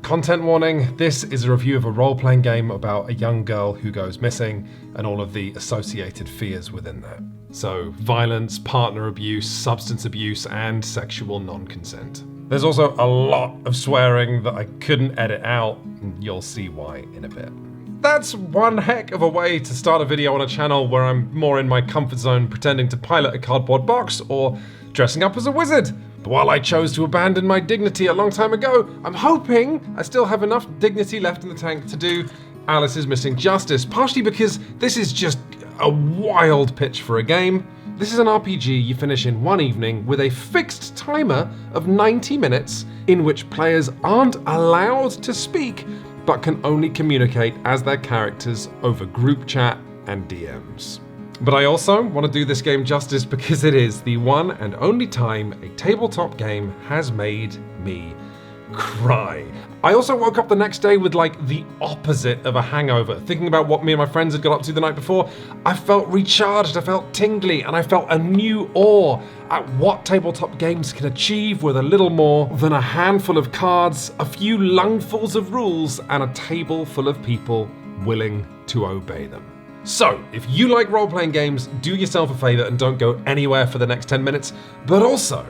Content warning, this is a review of a role-playing game about a young girl who goes missing and all of the associated fears within that. So, violence, partner abuse, substance abuse, and sexual non-consent. There's also a lot of swearing that I couldn't edit out, and you'll see why in a bit. That's one heck of a way to start a video on a channel where I'm more in my comfort zone pretending to pilot a cardboard box or dressing up as a wizard. But while I chose to abandon my dignity a long time ago, I'm hoping I still have enough dignity left in the tank to do Alice is Missing Justice, partially because this is just a wild pitch for a game. This is an RPG you finish in one evening with a fixed timer of 90 minutes in which players aren't allowed to speak but can only communicate as their characters over group chat and DMs. But I also want to do this game justice because it is the one and only time a tabletop game has made me cry. I also woke up the next day with like the opposite of a hangover. Thinking about what me and my friends had got up to the night before, I felt recharged, I felt tingly, and I felt a new awe at what tabletop games can achieve with a little more than a handful of cards, a few lungfuls of rules, and a table full of people willing to obey them. So, if you like role-playing games, do yourself a favor and don't go anywhere for the next 10 minutes. But also,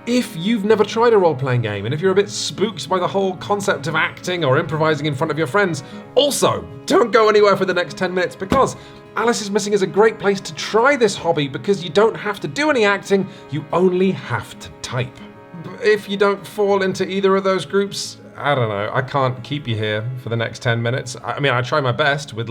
if you've never tried a role-playing game and if you're a bit spooked by the whole concept of acting or improvising in front of your friends, also don't go anywhere for the next 10 minutes because Alice is Missing is a great place to try this hobby because you don't have to do any acting, you only have to type. If you don't fall into either of those groups, I don't know, I can't keep you here for the next 10 minutes. I mean, I try my best with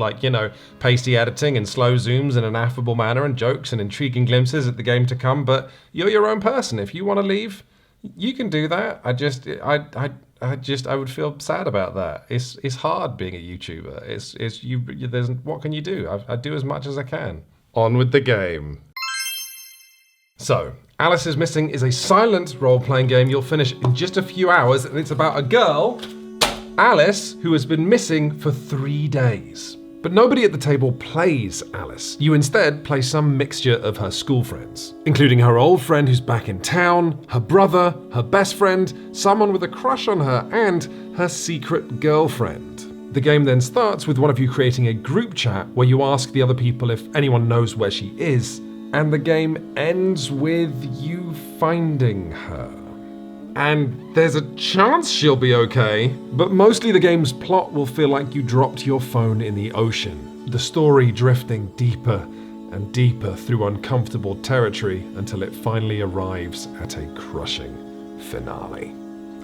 pasty editing and slow zooms in an affable manner and jokes and intriguing glimpses at the game to come, but you're your own person. If you want to leave, you can do that. I would feel sad about that. It's hard being a YouTuber. What can you do? I do as much as I can. On with the game. So, Alice is Missing is a silent role-playing game you'll finish in just a few hours, and it's about a girl, Alice, who has been missing for 3 days. But nobody at the table plays Alice. You instead play some mixture of her school friends, including her old friend who's back in town, her brother, her best friend, someone with a crush on her, and her secret girlfriend. The game then starts with one of you creating a group chat where you ask the other people if anyone knows where she is, and the game ends with you finding her. And there's a chance she'll be okay, but mostly the game's plot will feel like you dropped your phone in the ocean, the story drifting deeper and deeper through uncomfortable territory until it finally arrives at a crushing finale.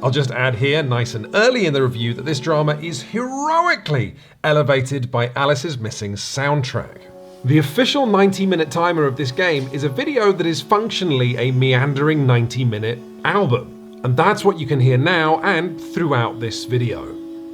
I'll just add here, nice and early in the review, that this drama is heroically elevated by Alice is Missing's soundtrack. The official 90-minute timer of this game is a video that is functionally a meandering 90-minute album. And that's what you can hear now and throughout this video.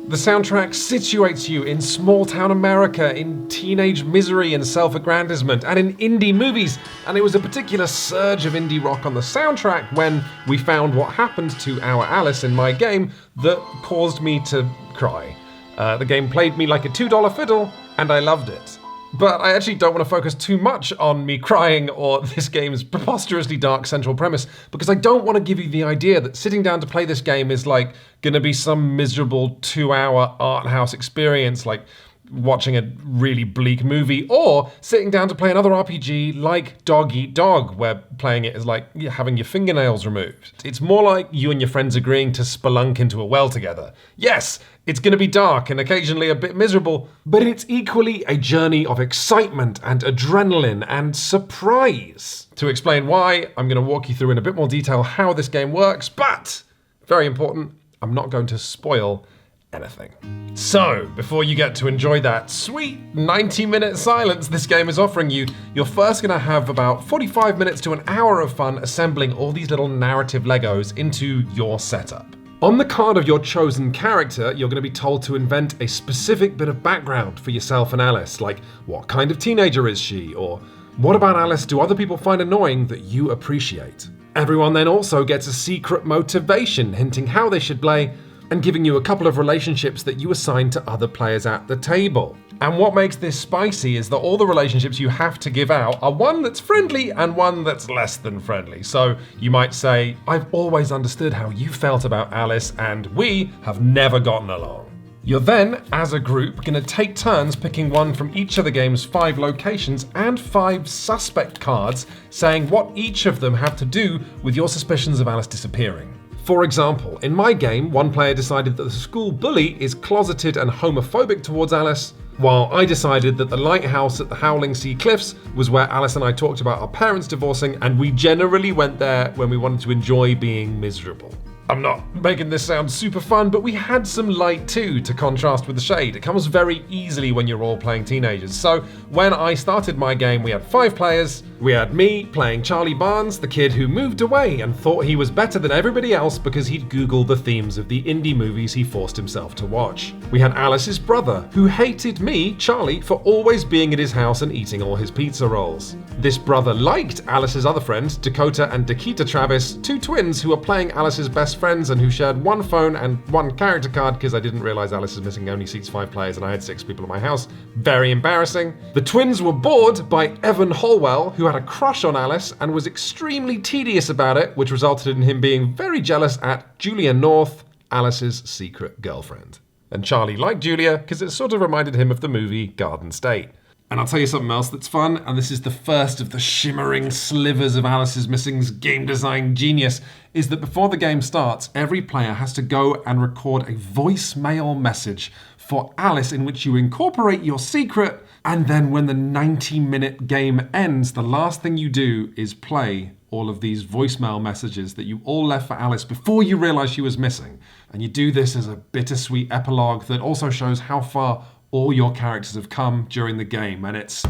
The soundtrack situates you in small-town America, in teenage misery and self-aggrandizement, and in indie movies. And it was a particular surge of indie rock on the soundtrack when we found what happened to our Alice in my game that caused me to cry. The game played me like a $2 fiddle, and I loved it. But I actually don't want to focus too much on me crying or this game's preposterously dark central premise, because I don't want to give you the idea that sitting down to play this game is like gonna be some miserable 2-hour art house experience like watching a really bleak movie, or sitting down to play another RPG like Dog Eat Dog, where playing it is like having your fingernails removed. It's more like you and your friends agreeing to spelunk into a well together. Yes, it's going to be dark and occasionally a bit miserable, but it's equally a journey of excitement and adrenaline and surprise. To explain why, I'm going to walk you through in a bit more detail how this game works, but, very important, I'm not going to spoil anything. So, before you get to enjoy that sweet 90-minute silence this game is offering you, you're first going to have about 45 minutes to an hour of fun assembling all these little narrative Legos into your setup. On the card of your chosen character, you're going to be told to invent a specific bit of background for yourself and Alice, like what kind of teenager is she, or what about Alice do other people find annoying that you appreciate? Everyone then also gets a secret motivation hinting how they should play, and giving you a couple of relationships that you assign to other players at the table. And what makes this spicy is that all the relationships you have to give out are one that's friendly and one that's less than friendly. So you might say, I've always understood how you felt about Alice, and we have never gotten along. You're then, as a group, going to take turns picking one from each of the game's 5 locations and 5 suspect cards, saying what each of them have to do with your suspicions of Alice disappearing. For example, in my game, one player decided that the school bully is closeted and homophobic towards Alice, while I decided that the lighthouse at the Howling Sea Cliffs was where Alice and I talked about our parents divorcing, and we generally went there when we wanted to enjoy being miserable. I'm not making this sound super fun, but we had some light too to contrast with the shade. It comes very easily when you're all playing teenagers. So when I started my game, we had 5 players. We had me playing Charlie Barnes, the kid who moved away and thought he was better than everybody else because he'd Googled the themes of the indie movies he forced himself to watch. We had Alice's brother, who hated me, Charlie, for always being at his house and eating all his pizza rolls. This brother liked Alice's other friends, Dakota and Dakita Travis, 2 twins who were playing Alice's best friends and who shared one phone and 1 character card because I didn't realize Alice is missing only seats 5 players and I had 6 people in my house. Very embarrassing. The twins were bored by Evan Holwell, who had a crush on Alice and was extremely tedious about it, which resulted in him being very jealous at Julia North, Alice's secret girlfriend. And Charlie liked Julia because it sort of reminded him of the movie Garden State. And I'll tell you something else that's fun, and this is the first of the shimmering slivers of Alice's Missing's game design genius, is that before the game starts, every player has to go and record a voicemail message for Alice in which you incorporate your secret, and then when the 90-minute game ends, the last thing you do is play all of these voicemail messages that you all left for Alice before you realized she was missing. And you do this as a bittersweet epilogue that also shows how far all your characters have come during the game, and it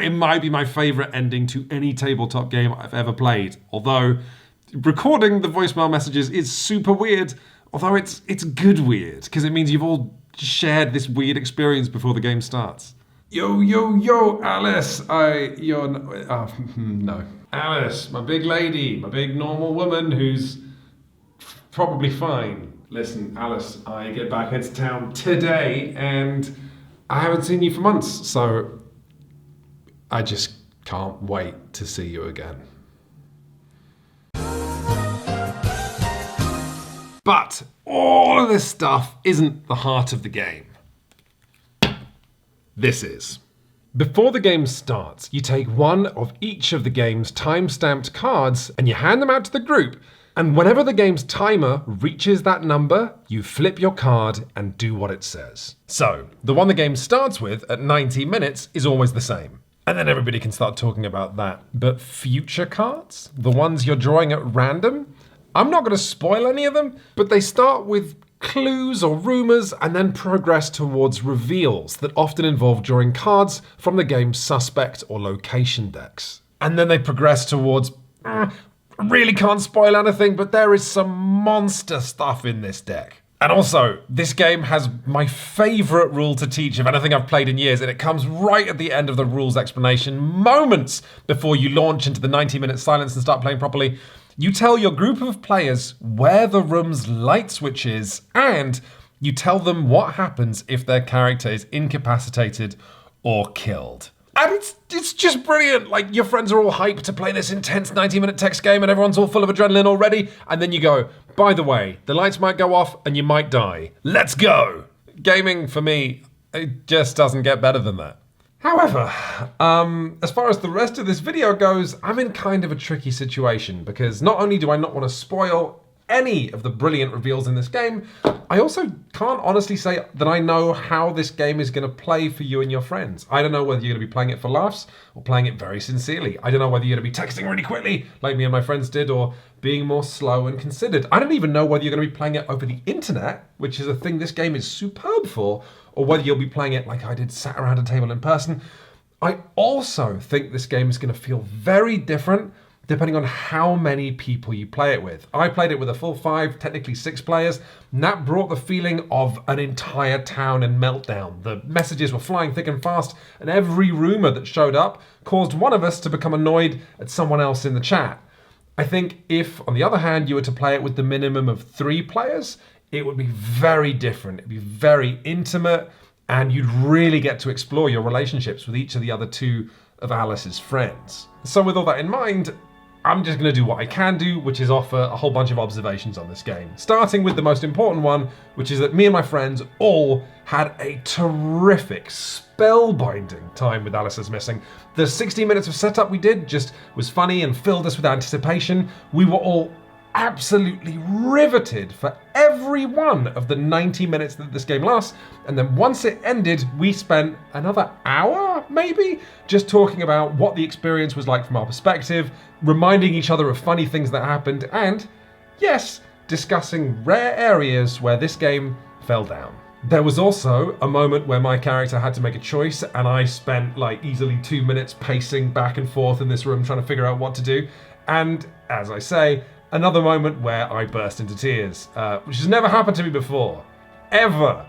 might be my favorite ending to any tabletop game I've ever played. Although recording the voicemail messages is super weird, although it's good weird because it means you've all shared this weird experience before the game starts. Yo, Alice, no. Alice, my big lady, my big normal woman who's probably fine. Listen, Alice, I get back into town today and I haven't seen you for months, so I just can't wait to see you again. But all of this stuff isn't the heart of the game. This is. Before the game starts, you take one of each of the game's time-stamped cards and you hand them out to the group. And whenever the game's timer reaches that number, you flip your card and do what it says. So, the one the game starts with at 90 minutes is always the same. And then everybody can start talking about that. But future cards, the ones you're drawing at random, I'm not going to spoil any of them, but they start with clues or rumors and then progress towards reveals that often involve drawing cards from the game's suspect or location decks. And then they progress towards I really can't spoil anything, but there is some monster stuff in this deck. And also, this game has my favorite rule to teach of anything I've played in years, and it comes right at the end of the rules explanation, moments before you launch into the 90-minute silence and start playing properly. You tell your group of players where the room's light switch is, and you tell them what happens if their character is incapacitated or killed. And it's just brilliant. Like, your friends are all hyped to play this intense 90-minute text game and everyone's all full of adrenaline already. And then you go, by the way, the lights might go off and you might die. Let's go. Gaming, for me, it just doesn't get better than that. However, as far as the rest of this video goes, I'm in kind of a tricky situation because not only do I not want to spoil any of the brilliant reveals in this game, I also can't honestly say that I know how this game is going to play for you and your friends. I don't know whether you're going to be playing it for laughs or playing it very sincerely. I don't know whether you're going to be texting really quickly like me and my friends did or being more slow and considered. I don't even know whether you're going to be playing it over the internet, which is a thing this game is superb for, or whether you'll be playing it like I did, sat around a table in person. I also think this game is going to feel very different depending on how many people you play it with. I played it with a full 5, technically 6 players, and that brought the feeling of an entire town and meltdown. The messages were flying thick and fast, and every rumor that showed up caused one of us to become annoyed at someone else in the chat. I think if, on the other hand, you were to play it with the minimum of 3 players, it would be very different. It'd be very intimate, and you'd really get to explore your relationships with each of the other two of Alice's friends. So with all that in mind, I'm just going to do what I can do, which is offer a whole bunch of observations on this game. Starting with the most important one, which is that me and my friends all had a terrific, spellbinding time with Alice is Missing. The 60 minutes of setup we did just was funny and filled us with anticipation. We were all absolutely riveted for every one of the 90 minutes that this game lasts, and then once it ended, we spent another hour, maybe, just talking about what the experience was like from our perspective, reminding each other of funny things that happened, and, yes, discussing rare areas where this game fell down. There was also a moment where my character had to make a choice, and I spent like easily 2 minutes pacing back and forth in this room trying to figure out what to do, and, as I say, another moment where I burst into tears, which has never happened to me before, ever.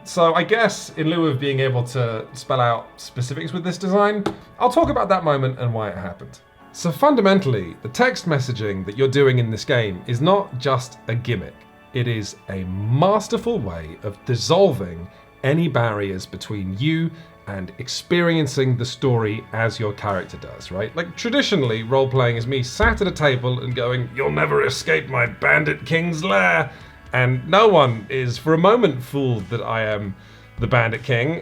So I guess in lieu of being able to spell out specifics with this design, I'll talk about that moment and why it happened. So fundamentally, the text messaging that you're doing in this game is not just a gimmick. It is a masterful way of dissolving any barriers between you and experiencing the story as your character does, right? Like traditionally, role-playing is me sat at a table and going, "You'll never escape my bandit king's lair," and no one is for a moment fooled that I am the bandit king.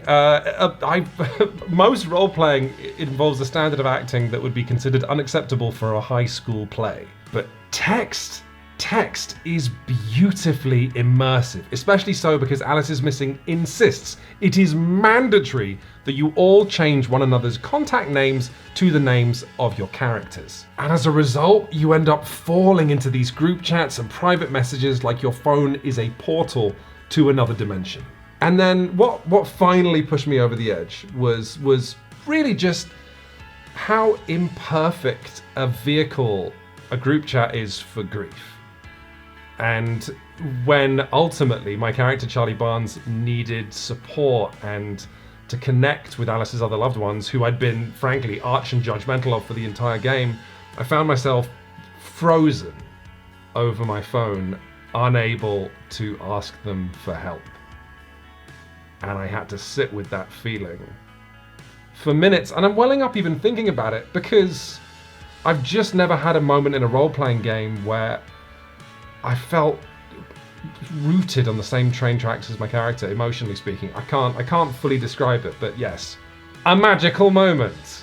Most role-playing involves a standard of acting that would be considered unacceptable for a high school play. But text is beautifully immersive, especially so because Alice is Missing insists it is mandatory that you all change one another's contact names to the names of your characters. And as a result, you end up falling into these group chats and private messages like your phone is a portal to another dimension. And then what finally pushed me over the edge was really just how imperfect a vehicle a group chat is for grief. And when ultimately my character Charlie Barnes needed support and to connect with Alice's other loved ones, who I'd been frankly arch and judgmental of for the entire game, I found myself frozen over my phone, unable to ask them for help. And I had to sit with that feeling for minutes, and I'm welling up even thinking about it because I've just never had a moment in a role-playing game where I felt rooted on the same train tracks as my character, emotionally speaking. I can't fully describe it, but yes, a magical moment.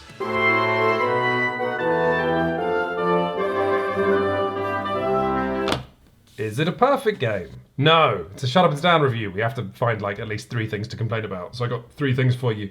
Is it a perfect game? No. It's a shut up and down review. We have to find like at least 3 things to complain about. So I got 3 things for you.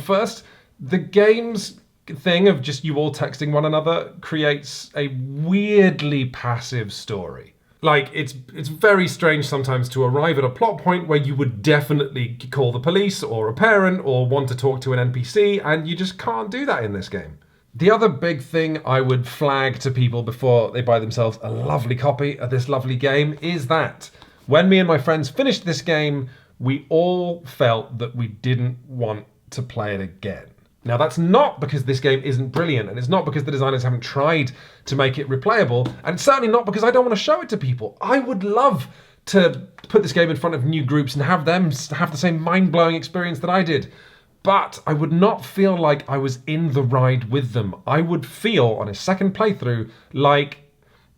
First, the game's thing of just you all texting one another creates a weirdly passive story. Like, it's very strange sometimes to arrive at a plot point where you would definitely call the police or a parent or want to talk to an NPC, and you just can't do that in this game. The other big thing I would flag to people before they buy themselves a lovely copy of this lovely game is that when me and my friends finished this game, we all felt that we didn't want to play it again. Now, that's not because this game isn't brilliant, and it's not because the designers haven't tried to make it replayable, and it's certainly not because I don't want to show it to people. I would love to put this game in front of new groups and have them have the same mind-blowing experience that I did. But I would not feel like I was in the ride with them. I would feel, on a second playthrough, like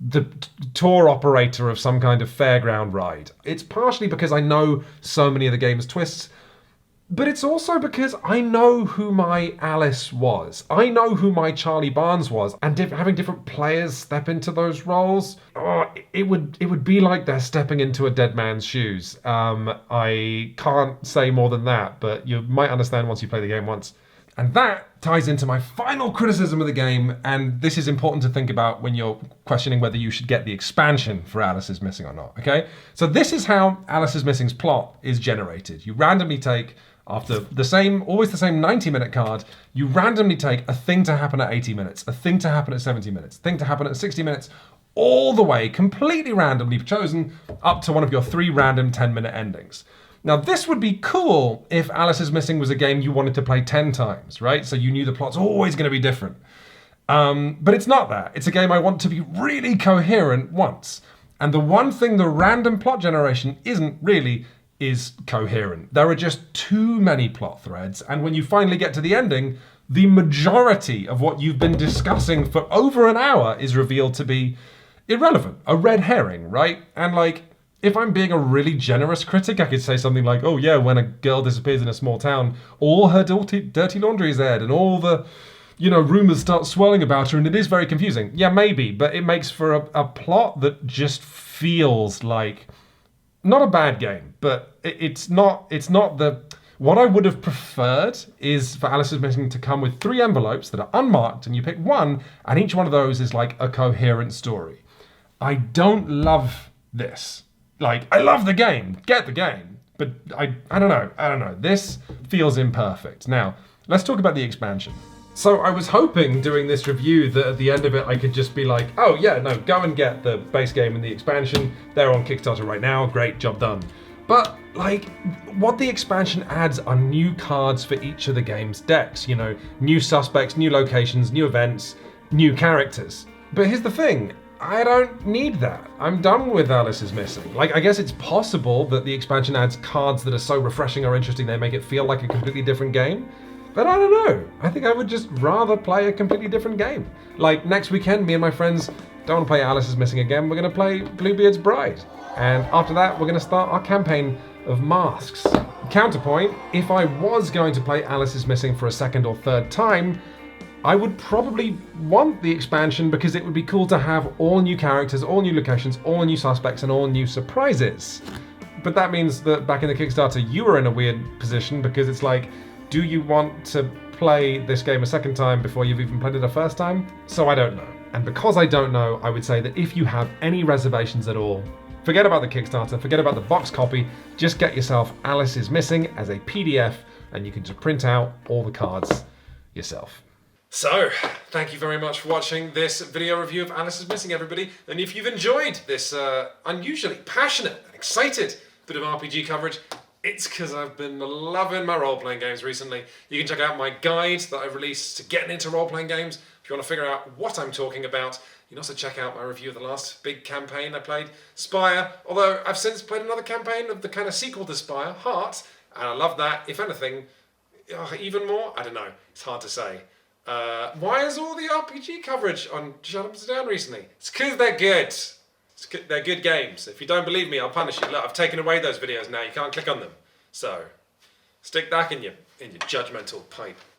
the tour operator of some kind of fairground ride. It's partially because I know so many of the game's twists, but it's also because I know who my Alice was. I know who my Charlie Barnes was, and having different players step into those roles, it would be like they're stepping into a dead man's shoes. I can't say more than that, but you might understand once you play the game once. And that ties into my final criticism of the game, and this is important to think about when you're questioning whether you should get the expansion for Alice is Missing or not, okay? So this is how Alice is Missing's plot is generated. You randomly take, after always the same 90-minute card, you randomly take a thing to happen at 80 minutes, a thing to happen at 70 minutes, a thing to happen at 60 minutes, all the way, completely randomly chosen, up to one of your 3 random 10-minute endings. Now, this would be cool if Alice is Missing was a game you wanted to play 10 times, right? So you knew the plot's always going to be different. But it's not that. It's a game I want to be really coherent once. And the one thing the random plot generation isn't really is coherent. There are just too many plot threads, and when you finally get to the ending, the majority of what you've been discussing for over an hour is revealed to be irrelevant, a red herring, right? And like, if I'm being a really generous critic, I could say something like, oh yeah, when a girl disappears in a small town, all her dirty laundry is aired and all the, rumors start swirling about her, and it is very confusing. Yeah, maybe, but it makes for a plot that just feels like, not a bad game, but it's not the... What I would have preferred is for Alice is Missing to come with 3 envelopes that are unmarked, and you pick one, and each one of those is like a coherent story. I don't love this. Like, I love the game, get the game, but I don't know. This feels imperfect. Now, let's talk about the expansion. So I was hoping doing this review that at the end of it I could just be like, oh yeah, no, go and get the base game and the expansion. They're on Kickstarter right now, great, job done. But like, what the expansion adds are new cards for each of the game's decks, new suspects, new locations, new events, new characters. But here's the thing, I don't need that. I'm done with Alice is Missing. Like, I guess it's possible that the expansion adds cards that are so refreshing or interesting they make it feel like a completely different game. But I don't know. I think I would just rather play a completely different game. Like, next weekend, me and my friends don't want to play Alice is Missing again. We're going to play Bluebeard's Bride. And after that, we're going to start our campaign of Masks. Counterpoint, if I was going to play Alice is Missing for a second or third time, I would probably want the expansion because it would be cool to have all new characters, all new locations, all new suspects, and all new surprises. But that means that back in the Kickstarter, you were in a weird position because it's like, do you want to play this game a second time before you've even played it a first time? So I don't know. And because I don't know, I would say that if you have any reservations at all, forget about the Kickstarter, forget about the box copy, just get yourself Alice is Missing as a PDF and you can just print out all the cards yourself. So, thank you very much for watching this video review of Alice is Missing, everybody. And if you've enjoyed this unusually passionate and excited bit of RPG coverage, it's because I've been loving my role-playing games recently. You can check out my guide that I've released to getting into role-playing games if you want to figure out what I'm talking about. You can also check out my review of the last big campaign I played, Spire, although I've since played another campaign of the kind of sequel to Spire, Heart, and I love that. If anything, even more, I don't know, it's hard to say. Why is all the RPG coverage on Shut Up and Sit Down recently? It's because they're good. They're good games. If you don't believe me, I'll punish you. Look, I've taken away those videos now. You can't click on them. So, stick that in your judgmental pipe.